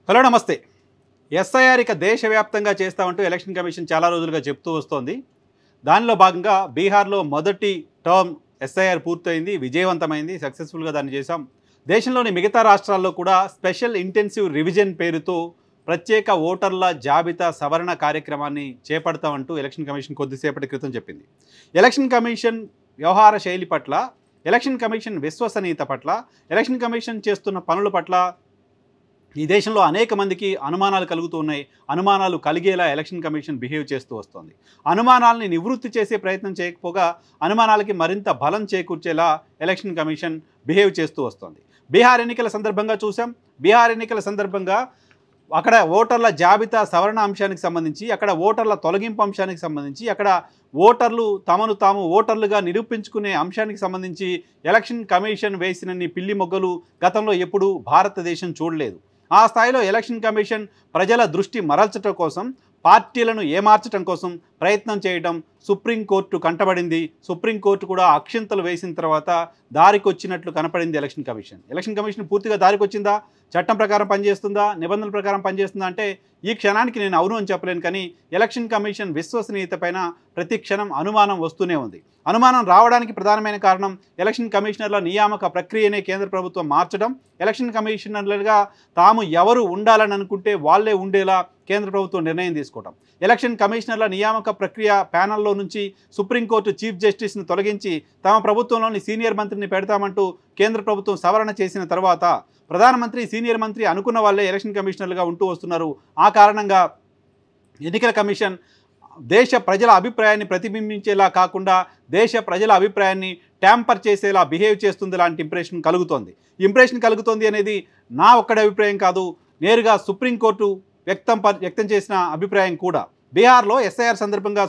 Hello నమస్తే. SIR ఇక దేశవ్యాప్తంగా చేస్తామంటూ ఎలక్షన్ కమిషన్ చాలా రోజులుగా చెప్తూ వస్తోంది. దానిలో భాగంగా బీహార్లో మొదటి టర్మ్ ఎస్ఐఆర్ పూర్తయింది, విజయవంతమైంది, సక్సెస్ఫుల్గా దాన్ని చేశాం. దేశంలోని మిగతా రాష్ట్రాల్లో కూడా స్పెషల్ ఇంటెన్సివ్ రివిజన్ పేరుతో ప్రత్యేక ఓటర్ల జాబితా సవరణ కార్యక్రమాన్ని చేపడతామంటూ ఎలక్షన్ కమిషన్ కొద్దిసేపటి క్రితం చెప్పింది. ఎలక్షన్ కమిషన్ వ్యవహార శైలి పట్ల, ఎలక్షన్ కమిషన్ విశ్వసనీయత పట్ల, ఎలక్షన్ కమిషన్ చేస్తున్న పనుల పట్ల ఈ దేశంలో అనేక మందికి అనుమానాలు కలుగుతూ ఉన్నాయి. అనుమానాలు కలిగేలా ఎలక్షన్ కమిషన్ బిహేవ్ చేస్తూ వస్తుంది. అనుమానాలని నివృత్తి చేసే ప్రయత్నం చేయకపోగా అనుమానాలకి మరింత బలం చేకూర్చేలా ఎలక్షన్ కమిషన్ బిహేవ్ చేస్తూ వస్తుంది. బీహార్ ఎన్నికల సందర్భంగా చూసాం. బీహార్ ఎన్నికల సందర్భంగా అక్కడ ఓటర్ల జాబితా సవరణ అంశానికి సంబంధించి, అక్కడ ఓటర్ల తొలగింపు అంశానికి సంబంధించి, అక్కడ ఓటర్లు తమను తాము ఓటర్లుగా నిరూపించుకునే అంశానికి సంబంధించి ఎలక్షన్ కమిషన్ వేసినన్ని పిల్లి మొగ్గలు గతంలో ఎప్పుడూ భారతదేశం చూడలేదు. ఆ స్థాయిలో ఎలక్షన్ కమిషన్ ప్రజల దృష్టి మరల్చడం కోసం, పార్టీలను ఏమార్చడం కోసం ప్రయత్నం చేయడం సుప్రీంకోర్టు కంటబడింది. సుప్రీంకోర్టు కూడా అక్షింతలు వేసిన తర్వాత దారికొచ్చినట్లు కనపడింది ఎలక్షన్ కమిషన్. ఎలక్షన్ కమిషన్ పూర్తిగా దారికొచ్చిందా, చట్టం ప్రకారం పనిచేస్తుందా, నిబంధనల ప్రకారం పనిచేస్తుందా అంటే ఈ క్షణానికి నేను అవును అని చెప్పలేను. కానీ ఎలక్షన్ కమిషన్ విశ్వసనీయత పైన ప్రతి క్షణం అనుమానం వస్తూనే ఉంది. అనుమానం రావడానికి ప్రధానమైన కారణం ఎలక్షన్ కమిషనర్ల నియామక ప్రక్రియనే కేంద్ర ప్రభుత్వం మార్చడం, ఎలక్షన్ కమిషనర్లుగా తాము ఎవరు ఉండాలని అనుకుంటే వాళ్ళే ఉండేలా కేంద్ర ప్రభుత్వం నిర్ణయం తీసుకోవడం, ఎలక్షన్ కమిషనర్ల నియామక ప్రక్రియ ప్యానల్లో నుంచి సుప్రీంకోర్టు చీఫ్ జస్టిస్ని తొలగించి తమ ప్రభుత్వంలోని సీనియర్ మంత్రిని పెడతామంటూ కేంద్ర ప్రభుత్వం సవరణ చేసిన తర్వాత ప్రధానమంత్రి, సీనియర్ మంత్రి అనుకున్న వాళ్ళే ఎలక్షన్ కమిషనర్లుగా ఉంటూ వస్తున్నారు. ఆ కారణంగా ఎన్నికల కమిషన్ దేశ ప్రజల అభిప్రాయాన్ని ప్రతిబింబించేలా కాకుండా దేశ ప్రజల అభిప్రాయాన్ని ట్యాంపర్ చేసేలా బిహేవ్ చేస్తుంది లాంటి ఇంప్రెషన్ కలుగుతోంది అనేది నా ఒక్కడి అభిప్రాయం కాదు, నేరుగా సుప్రీంకోర్టు వ్యక్తం చేసిన అభిప్రాయం కూడా. బీహార్లో ఎస్ఐఆర్ సందర్భంగా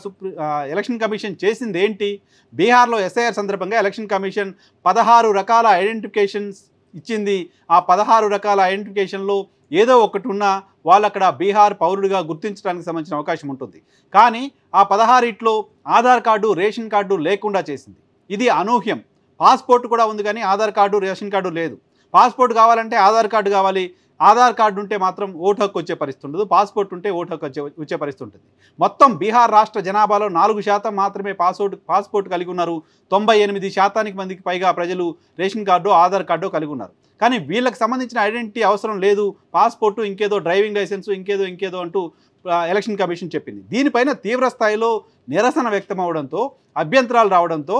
ఎలక్షన్ కమిషన్ చేసింది ఏంటి? బీహార్లో ఎస్ఐఆర్ సందర్భంగా ఎలక్షన్ కమిషన్ 16 రకాల ఐడెంటిఫికేషన్స్ ఇచ్చింది. ఆ 16 రకాల ఐడెంటిఫికేషన్లో ఏదో ఒకటి ఉన్నా వాళ్ళు అక్కడ బీహార్ పౌరుడిగా గుర్తించడానికి సంబంధించిన అవకాశం ఉంటుంది. కానీ ఆ 16 ఆధార్ కార్డు, రేషన్ కార్డు లేకుండా చేసింది. ఇది అనూహ్యం. పాస్పోర్ట్ కూడా ఉంది కానీ ఆధార్ కార్డు, రేషన్ కార్డు లేదు. పాస్పోర్ట్ కావాలంటే ఆధార్ కార్డు కావాలి. ఆధార్ కార్డు ఉంటే మాత్రం ఓటు హక్కు వచ్చే పరిస్థితి ఉండదు. పాస్పోర్ట్ ఉంటే ఓటు హక్కు వచ్చే పరిస్థితి ఉంటుంది. మొత్తం బీహార్ రాష్ట్ర జనాభాలో 4% మాత్రమే పాస్పోర్ట్ కలిగి ఉన్నారు. 98% మందికి పైగా ప్రజలు రేషన్ కార్డు, ఆధార్ కార్డు కలిగి ఉన్నారు. కానీ వీళ్ళకి సంబంధించిన ఐడెంటిటీ అవసరం లేదు, పాస్పోర్టు ఇంకేదో, డ్రైవింగ్ లైసెన్సు ఇంకేదో అంటూ ఎలక్షన్ కమిషన్ చెప్పింది. దీనిపైన తీవ్ర స్థాయిలో నిరసన వ్యక్తం అవడంతో, అభ్యంతరాలు రావడంతో,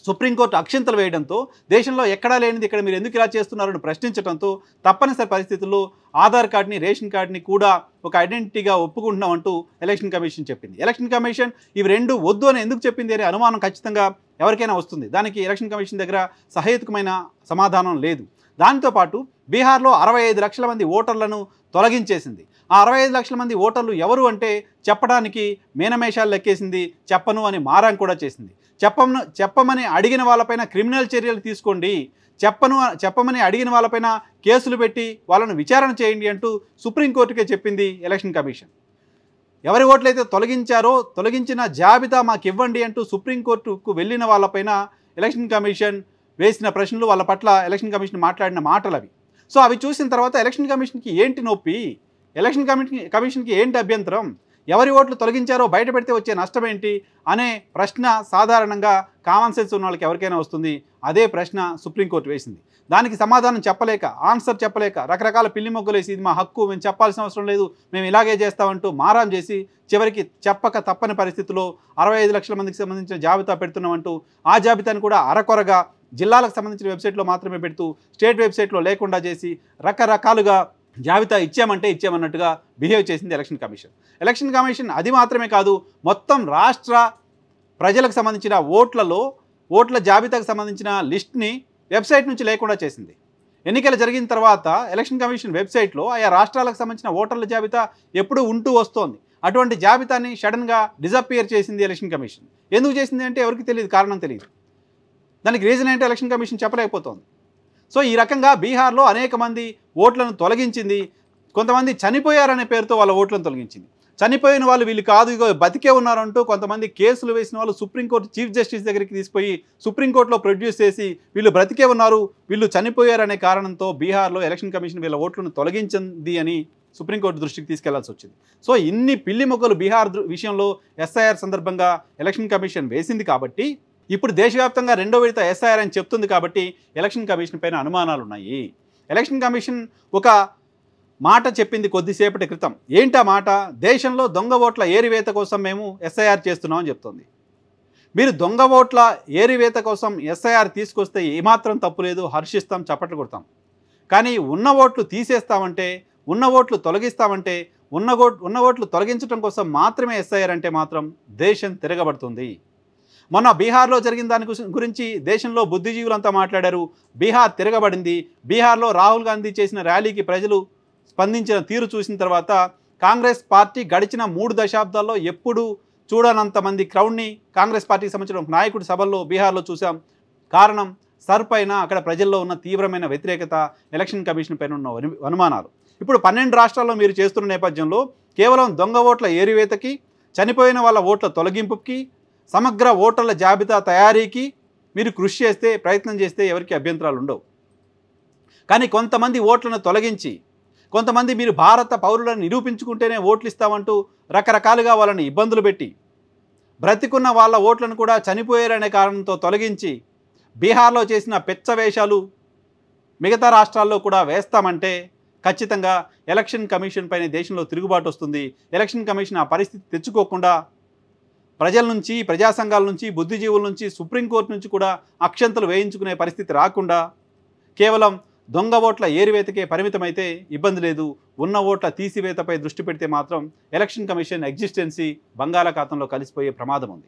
సుప్రీంకోర్టు అక్షింతలు వేయడంతో, దేశంలో ఎక్కడా లేనిది ఇక్కడ మీరు ఎందుకు ఇలా చేస్తున్నారని ప్రశ్నించడంతో తప్పనిసరి పరిస్థితుల్లో ఆధార్ కార్డుని, రేషన్ కార్డుని కూడా ఒక ఐడెంటిటీగా ఒప్పుకుంటున్నామంటూ ఎలక్షన్ కమిషన్ చెప్పింది. ఎలక్షన్ కమిషన్ ఇవి రెండు వద్దు అని ఎందుకు చెప్పింది అనే అనుమానం ఖచ్చితంగా ఎవరికైనా వస్తుంది. దానికి ఎలక్షన్ కమిషన్ దగ్గర సహేతుకమైన సమాధానం లేదు. దాంతోపాటు బీహార్లో 65 లక్షల మంది ఓటర్లను తొలగించేసింది. ఆ 65 లక్షల మంది ఓటర్లు ఎవరు అంటే చెప్పడానికి మేనమేషాలు లెక్కేసింది. చెప్పను అని మారం కూడా చేసింది. చెప్పమని అడిగిన వాళ్ళపైన క్రిమినల్ చర్యలు తీసుకోండి, చెప్పమని అడిగిన వాళ్ళపైన కేసులు పెట్టి వాళ్ళను విచారణ చేయండి అంటూ సుప్రీంకోర్టుకే చెప్పింది ఎలక్షన్ కమిషన్. ఎవరి ఓట్లయితే తొలగించిన జాబితా మాకు ఇవ్వండి అంటూ సుప్రీంకోర్టుకు వెళ్ళిన వాళ్ళపైన ఎలక్షన్ కమిషన్ వేసిన ప్రశ్నలు, వాళ్ళ పట్ల ఎలక్షన్ కమిషన్ మాట్లాడిన మాటలు అవి. సో అవి చూసిన తర్వాత ఎలక్షన్ కమిషన్కి ఏంటి నొప్పి, ఎలక్షన్ కమిషన్కి ఏంటి అభ్యంతరం, ఎవరి ఓట్లు తొలగించారో బయట పెడితే వచ్చే నష్టం ఏంటి అనే ప్రశ్న సాధారణంగా కామన్ సెన్స్ ఉన్న వాళ్ళకి ఎవరికైనా వస్తుంది. అదే ప్రశ్న సుప్రీంకోర్టు వేసింది. దానికి సమాధానం చెప్పలేక, ఆన్సర్ చెప్పలేక, రకరకాల పిల్లి మొగ్గలేసి ఇది మా హక్కు, మేము చెప్పాల్సిన అవసరం లేదు, మేము ఇలాగే చేస్తామంటూ మారం చేసి చివరికి చెప్పక తప్పని పరిస్థితుల్లో 65 లక్షల మందికి సంబంధించిన జాబితా పెడుతున్నామంటూ ఆ జాబితాను కూడా అరకొరగా జిల్లాలకు సంబంధించిన వెబ్సైట్లో మాత్రమే పెడుతూ స్టేట్ వెబ్సైట్లో లేకుండా చేసి రకరకాలుగా జాబితా ఇచ్చామన్నట్టుగా బిహేవ్ చేసింది ఎలక్షన్ కమిషన్. ఎలక్షన్ కమిషన్ అది మాత్రమే కాదు, మొత్తం రాష్ట్ర ప్రజలకు సంబంధించిన ఓట్ల జాబితాకు సంబంధించిన లిస్ట్ని వెబ్సైట్ నుంచి లేకుండా చేసింది. ఎన్నికలు జరిగిన తర్వాత ఎలక్షన్ కమిషన్ వెబ్సైట్లో ఆయా రాష్ట్రాలకు సంబంధించిన ఓటర్ల జాబితా ఎప్పుడూ ఉంటూ వస్తోంది. అటువంటి జాబితాని సడన్గా డిజపియర్ చేసింది ఎలక్షన్ కమిషన్. ఎందుకు చేసింది అంటే ఎవరికి తెలియదు, కారణం తెలియదు. దానికి రీజన్ ఏంటో ఎలక్షన్ కమిషన్ చెప్పలేకపోతుంది. సో ఈ రకంగా బీహార్లో అనేక మంది ఓట్లను తొలగించింది. కొంతమంది చనిపోయారనే పేరుతో వాళ్ళ ఓట్లను తొలగించింది. చనిపోయిన వాళ్ళు వీళ్ళు కాదు, ఇగో బతికే ఉన్నారంటూ కొంతమంది కేసులు వేసిన వాళ్ళు సుప్రీంకోర్టు చీఫ్ జస్టిస్ దగ్గరికి తీసుకుపోయి సుప్రీంకోర్టులో ప్రొడ్యూస్ చేసి వీళ్ళు బ్రతికే ఉన్నారు, వీళ్ళు చనిపోయారనే కారణంతో బీహార్లో ఎలక్షన్ కమిషన్ వీళ్ళ ఓట్లను తొలగించింది అని సుప్రీంకోర్టు దృష్టికి తీసుకెళ్లాల్సి వచ్చింది. సో ఇన్ని పిల్లి మొక్కలు బీహార్ విషయంలో ఎస్ఐఆర్ సందర్భంగా ఎలక్షన్ కమిషన్ వేసింది కాబట్టి, ఇప్పుడు దేశవ్యాప్తంగా రెండో విడత ఎస్ఐఆర్ అని చెప్తుంది కాబట్టి ఎలక్షన్ కమిషన్ పైన అనుమానాలు ఉన్నాయి. ఎలక్షన్ కమిషన్ ఒక మాట చెప్పింది కొద్దిసేపటి క్రితం. ఏంటా మాట? దేశంలో దొంగ ఓట్ల ఏరివేత కోసం మేము ఎస్ఐఆర్ చేస్తున్నామని చెప్తుంది. మీరు దొంగ ఓట్ల ఏరివేత కోసం ఎస్ఐఆర్ తీసుకొస్తే ఏమాత్రం తప్పు లేదు, హర్షిస్తాం, చప్పట్లు కొడతాం. కానీ ఉన్న ఓట్లు తీసేస్తామంటే, ఉన్న ఓట్లు తొలగిస్తామంటే, ఉన్న ఓట్లు తొలగించడం కోసం మాత్రమే ఎస్ఐఆర్ అంటే మాత్రం దేశం తిరగబడుతుంది. మొన్న బీహార్లో జరిగిన దాని గురించి దేశంలో బుద్ధిజీవులంతా మాట్లాడారు. బీహార్ తిరగబడింది. బీహార్లో రాహుల్ గాంధీ చేసిన ర్యాలీకి ప్రజలు స్పందించిన తీరు చూసిన తర్వాత కాంగ్రెస్ పార్టీ గడిచిన 3 దశాబ్దాల్లో ఎప్పుడు చూడనంతమంది క్రౌడ్ని కాంగ్రెస్ పార్టీకి సంబంధించిన ఒక నాయకుడి సభల్లో బీహార్లో చూసాం. కారణం సర్ పైన అక్కడ ప్రజల్లో ఉన్న తీవ్రమైన వ్యతిరేకత, ఎలక్షన్ కమిషన్ పైన ఉన్న అనుమానాలు. ఇప్పుడు 12 రాష్ట్రాల్లో మీరు చేస్తున్న నేపథ్యంలో కేవలం దొంగ ఓట్ల ఏరివేతకి, చనిపోయిన వాళ్ళ ఓట్ల తొలగింపుకి, సమగ్ర ఓటర్ల జాబితా తయారీకి మీరు కృషి చేస్తే, ప్రయత్నం చేస్తే ఎవరికి అభ్యంతరాలు ఉండవు. కానీ కొంతమంది ఓట్లను తొలగించి, కొంతమంది మీరు భారత పౌరులను నిరూపించుకుంటేనే ఓట్లు ఇస్తామంటూ రకరకాలుగా వాళ్ళని ఇబ్బందులు పెట్టి, బ్రతికున్న వాళ్ళ ఓట్లను కూడా చనిపోయారనే కారణంతో తొలగించి, బీహార్లో చేసిన పెచ్చవేషాలు మిగతా రాష్ట్రాల్లో కూడా వేస్తామంటే ఖచ్చితంగా ఎలక్షన్ కమిషన్ పైన దేశంలో తిరుగుబాటు వస్తుంది. ఎలక్షన్ కమిషన్ ఆ పరిస్థితి తెచ్చుకోకుండా ప్రజల నుంచి, ప్రజా సంఘాల నుంచి, బుద్ధిజీవుల నుంచి, సుప్రీంకోర్టు నుంచి కూడా అక్షంతలు వేయించుకునే పరిస్థితి రాకుండా కేవలం దొంగ ఓట్ల ఏరివేతకే పరిమితమైతే ఇబ్బంది లేదు. ఉన్న ఓట్ల తీసివేతపై దృష్టి పెడితే మాత్రం ఎలక్షన్ కమిషన్ ఎగ్జిస్టెన్సీ బంగాళాఖాతంలో కలిసిపోయే ప్రమాదం ఉంది.